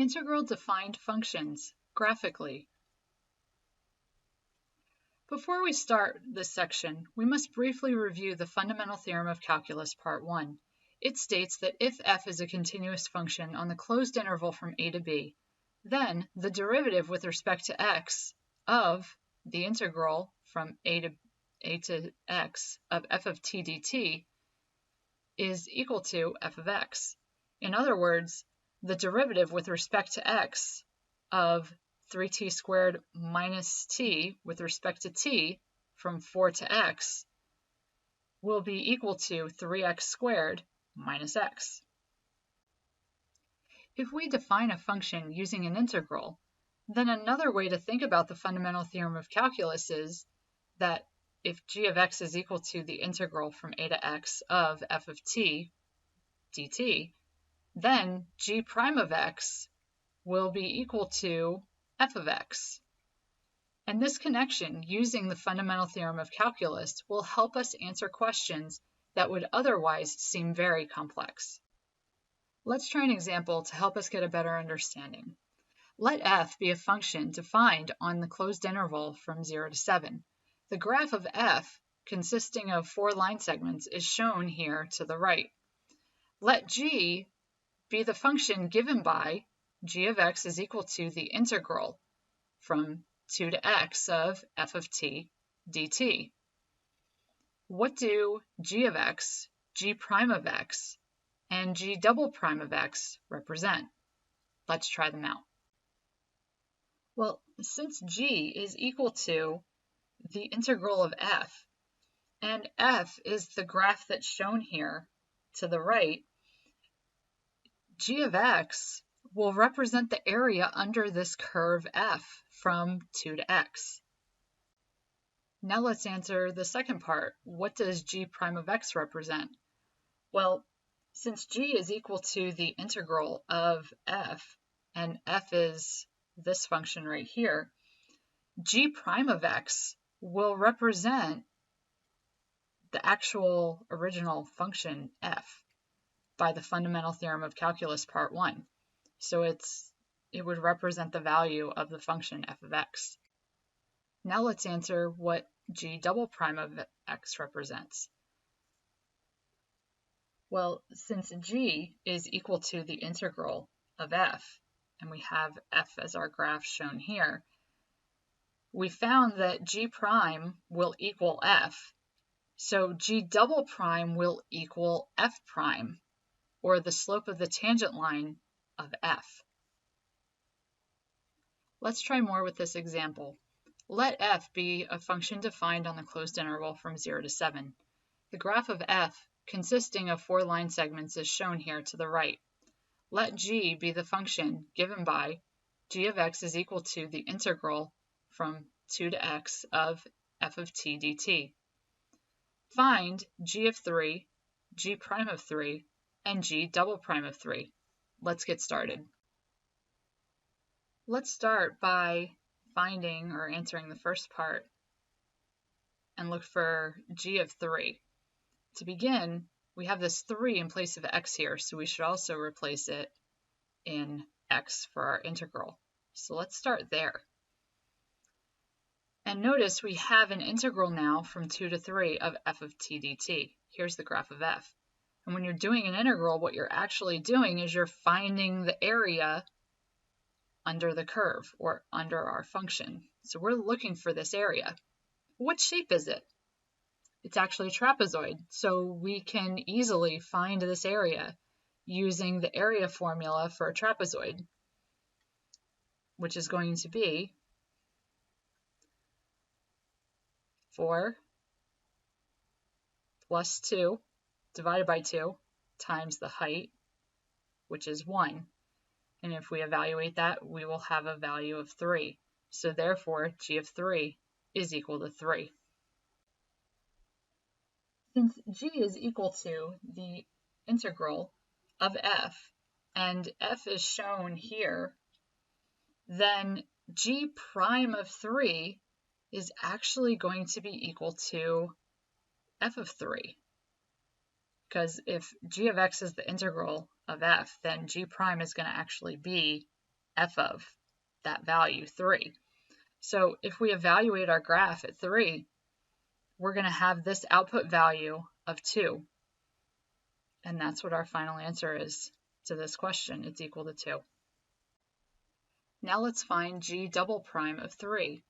Integral defined functions, graphically. Before we start this section, we must briefly review the fundamental theorem of calculus, part 1. It states that if f is a continuous function on the closed interval from a to b, then the derivative with respect to x of the integral from a to x of f of t dt is equal to f of x. In other words, the derivative with respect to x of 3t squared minus t with respect to t from 4 to x will be equal to 3x squared minus x. If we define a function using an integral, then another way to think about the fundamental theorem of calculus is that if g of x is equal to the integral from a to x of f of t dt, then g prime of x will be equal to f of x. And this connection, using the fundamental theorem of calculus, will help us answer questions that would otherwise seem very complex. Let's try an example to help us get a better understanding. Let f be a function defined on the closed interval from 0 to 7. The graph of f, consisting of 4 line segments, is shown here to the right. Let g be the function given by g of x is equal to the integral from 2 to x of f of t dt. What do g of x, g prime of x, and g double prime of x represent? Let's try them out. Well, since g is equal to the integral of f, and f is the graph that's shown here to the right, g of x will represent the area under this curve f from 2 to x. Now let's answer the second part. What does g prime of x represent? Well, since g is equal to the integral of f, and f is this function right here, g prime of x will represent the actual original function f by the fundamental theorem of calculus, part 1. So it would represent the value of the function f of x. Now let's answer what g double prime of x represents. Well, since g is equal to the integral of f, and we have f as our graph shown here, we found that g prime will equal f, so g double prime will equal f prime, or the slope of the tangent line of f. Let's try more with this example. Let f be a function defined on the closed interval from 0 to 7. The graph of f, consisting of 4 line segments, is shown here to the right. Let g be the function given by g of x is equal to the integral from 2 to x of f of t dt. Find g of 3, g prime of 3, and g double prime of 3. Let's get started. Let's start by finding or answering the first part and look for g of 3. To begin, we have this 3 in place of x here, so we should also replace it in x for our integral. So let's start there. And notice we have an integral now from 2 to 3 of f of t dt. Here's the graph of f. And when you're doing an integral, what you're actually doing is you're finding the area under the curve, or under our function. So we're looking for this area. What shape is it? It's actually a trapezoid, so we can easily find this area using the area formula for a trapezoid, which is going to be 4 plus 2 divided by 2 times the height, which is 1. And if we evaluate that, we will have a value of 3. So therefore, g of 3 is equal to 3. Since g is equal to the integral of f, and f is shown here, then g prime of 3 is actually going to be equal to f of 3. Because if g of x is the integral of f, then g prime is going to actually be f of that value, 3. So if we evaluate our graph at 3, we're going to have this output value of 2. And that's what our final answer is to this question. It's equal to 2. Now let's find g double prime of 3.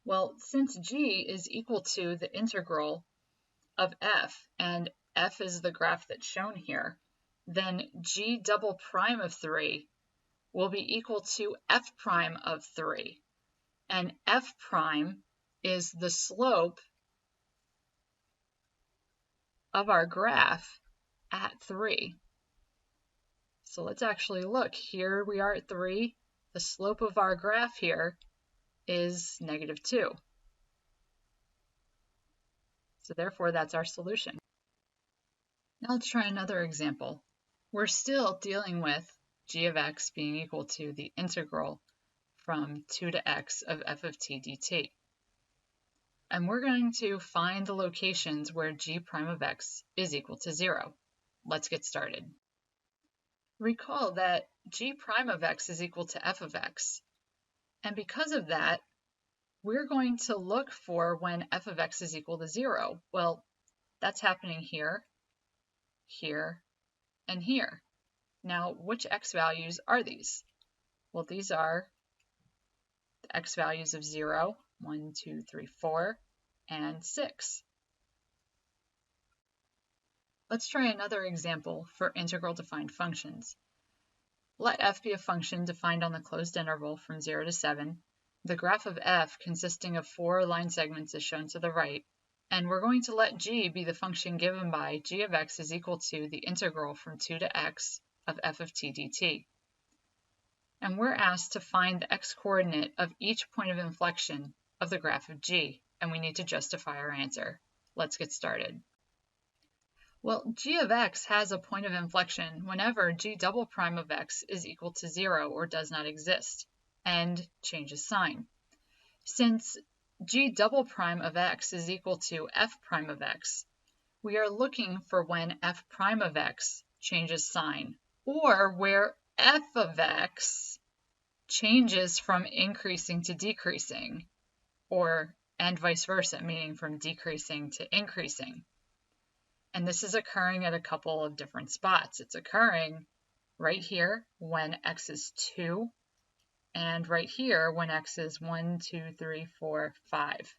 Well, since g is equal to the integral of f, and f is the graph that's shown here, then g double prime of 3 will be equal to f prime of 3. And f prime is the slope of our graph at 3. So let's actually look. Here we are at 3. The slope of our graph here is -2. So therefore, that's our solution. Now let's try another example. We're still dealing with g of x being equal to the integral from 2 to x of f of t dt. And we're going to find the locations where g prime of x is equal to 0. Let's get started. Recall that g prime of x is equal to f of x. And because of that, we're going to look for when f of x is equal to 0. Well, that's happening here, here, and here. Now, which x values are these? Well, these are the x values of 0, 1, 2, 3, 4, and 6. Let's try another example for integral-defined functions. Let f be a function defined on the closed interval from 0 to 7. The graph of f consisting of 4 line segments is shown to the right, and we're going to let g be the function given by g of x is equal to the integral from 2 to x of f of t dt. And we're asked to find the x-coordinate of each point of inflection of the graph of g, and we need to justify our answer. Let's get started. Well, g of x has a point of inflection whenever g double prime of x is equal to 0 or does not exist, and changes sign. Since g double prime of x is equal to f prime of x, we are looking for when f prime of x changes sign, or where f of x changes from increasing to decreasing, and vice versa, meaning from decreasing to increasing. And this is occurring at a couple of different spots. It's occurring right here when x is 2, and right here when x is 1, 2, 3, 4, 5.